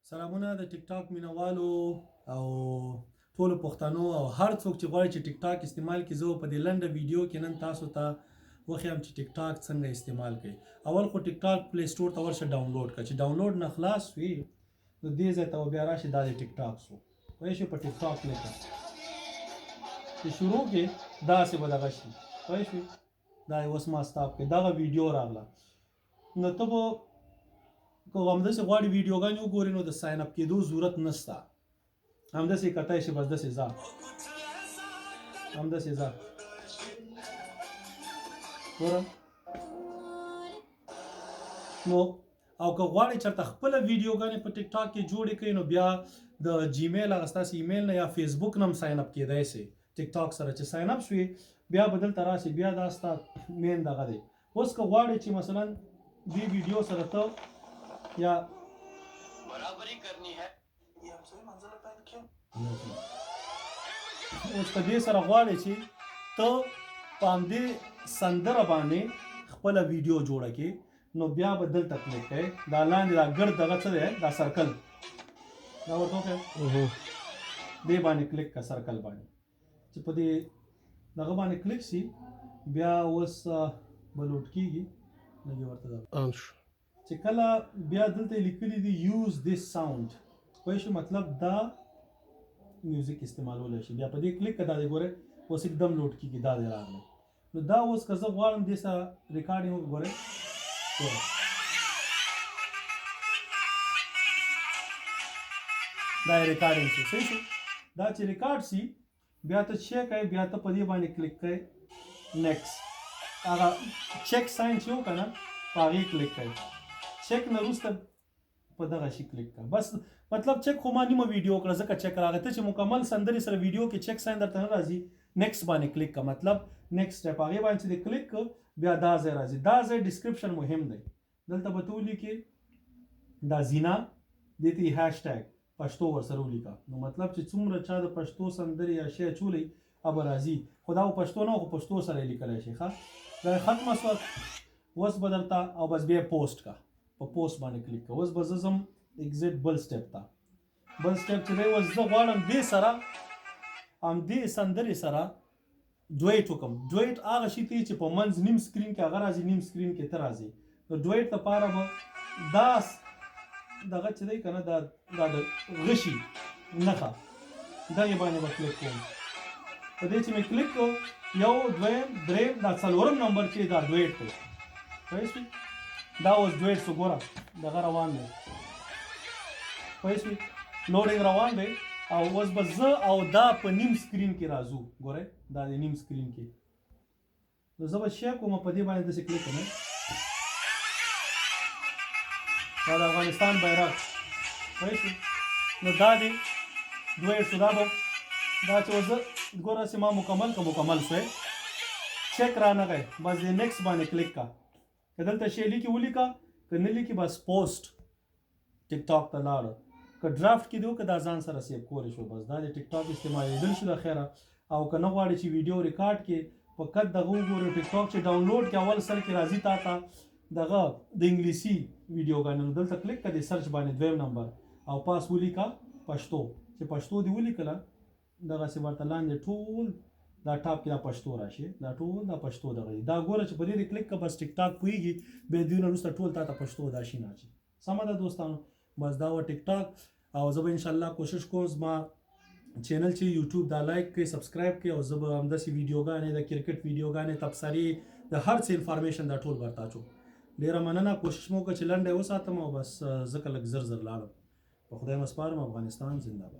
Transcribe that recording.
سلامونه د ټیک ټاک مینوالو او ټولو پښتنو او هر څوک چې غواړي چې ټیک ټاک استعمال کړي. زه په دې لنډه ویډیو کې نن تاسو ته وښیم چې ټیک ټاک څنګه استعمال کړئ. اول خو ټیک ټاک پلی سټور ته ورشه، ډاونلوډ کړه. چې ډاونلوډ نه خلاص وي نو دې ځای ته بیا راشي، دا د ټیک ټاک شو پوه شوې. په ټیک ټاک لیکه چې شروع کې داسې به دغه شي پوه شوې. دا اوس ما سټاپ کړئ، دغه ویډیو راغله نو ته به که همداسې غواړي ویډیوګانې وګوري نو د ساین اپ کېدو ضرورت نشته. همداسې کتای شي، بس داسې ځه همداسې ځه ګوره. نو او که غواړئ چېرته خپله ویډیوګانې په ټیک ټاک کې جوړې کړئ نو بیا د جیمیل هغه ستاسې ایمیل نه یا فیسبوک نه هم ساین اپ کېدای شي ټیک ټاک سره. چې ساین اپ شوې بیا به دلته راشي، بیا دا ستا مین دغه دی. اوس که غواړئ چې مثلا دې ویډیو سره ته یا برابری کرنی ہے اوس که دې سره غواړئ چې ته په همدې سندره باندې خپله ویډیو جوړه کړې نو بیا به دلته کلیک کوئ. دا لاندې دا ګرد دغه څه دی، دا سرکل دا ورته وښیم، دې باندې کلیک کړه سرکل باندې. چې په دې دغه باندې کلیک شي بیا اوس به لوډ کېږي لږ ورته آن شو. چې کله بیا دلته لیکلي دي یوز دیس ساوند پوه شو، مطلب دا میوزیک استعمالولی شي. بیا په دې کلیک کړه، دا دی ګورئ اوس एकदम لوډ کېږي، دا دی راغلی. نو دا اوس که زه غواړم دې سره ریکارډینګ وکړم، ګورئ دا یې ریکارډینګ شو. صحیح شو. دا چې ریکارډ شي بیا ته چې کوئ، بیا ته په دې باندې کلیک کوئ نیکسټ. هغه چیک ساین چې و که نه په هغې کلیک کوئ. چیک نه وروسته په دغه شي کلیک کړه. بس مطلب چیک خو ما نیمه ویډیو کړه ځکه چیک راغی. ته چې مکمل سندرې سره ویډیو کې چیک ساین درته نه راځي، نیکسټ باندې کلیک کړه. مطلب نیکسټ سټیپ هغې باندې چې د کلیک کړه بیا دا ځای راځي. دا ځای ډسکرپشن مهم دی. دلته به ته ولیکې دا زینا دې ته یې هیشټیګ پښتو ورسره ولیکه. نو مطلب چې څومره چا د پښتو سندرې یا شی اچولی هغه به راځي. خو دا پښتو نه خو پښتو سره یې لیکلی شي. ښه دا یې ختمه شوه. اوس به درته او بس بیا پوسټ کا په پوسټ باندې کلیک کړه. اوس به زه ځم ایگزیټ بل سټیپ ته. بل سټیپ چې دی اوس زه غواړم دې سره همدې سندرې سره ډویټ وکړم. ډویټ هغه شي ته چې په منځ نیم سکرین کې هغه راځي، نیم سکرین کې ته راځي. نو ډویټ دپاره به دا دغه چې دی که نه دا د غشي نښه دغې باندې به کلیک کوم. په دې چې مې کلیک کړو یو دویم دریم دا څلورم نمبر چې دا ډویټ دی پوه شوې. دا اوس ډویټ شو. ګوره دغه روان دی پوه شوې، لوډینګ روان دی. او اوس به زه او دا په نیم سکرین کې راځو. ګورئ دا د نیم سکرین کې. نو زه به شی کوم په دې باندې داسې کلیک کوم. دا د افغانستان بیرغ پوه شوې. نو دا دی ډویټ شو. دا به دا چې اوس زه ګوره چې ما مکمل که مکمل شوی چیک رانغی، بس دې نیکسټ باندې کلیک کا. که دلته شی لیکي ولیکه، که نه لیکي بس پوسټ ټیک ټاک ته لاړه. که ډرافټ کې دی که دا ځان سره سیو کولی شو. بس دا د ټیک ټاک استعمالېدل شو د خیره. او که نه غواړې چې ویډیو ریکارډ کې په قد دغه وګورې ټیک ټاک چې ډاونلوډ کې اول سر کې راځي تا ته دغه د انګلیسي ویډیوګانې. نو دلته کلیک کړه د سرچ باندې دویم نمبر او پاس ولیکه پښتو. چې پښتو دې ولیکله دغسې ورته لاندې ټول دا ټاپ کې دا پښتو راشي، دا ټول دا پښتو دغه دی. دا ګوره چې په دې کلیک کړه بس ټیک ټاک پوهېږي بیا دوی نه وروسته ټول تا ته پښتو دا شي نه اچي. سمه ده دوستانو. بس دا و ټیک ټاک. او زه به انشاءالله کوشش کوم زما چینل چې یوټیوب دا لایک کړئ، سبسکرایب کړئ. او زه به همداسې ویډیوګانې د کرکټ ویډیوګانې تبصرې د هر څه انفارمیشن دا ټول ورته اچوم. ډېره مننه. کوشش مو وکړه چې لنډه یې وساتم او بس ځکه لږ زر زر لاړم. په خدای مو سپارم. افغانستان زنده باد.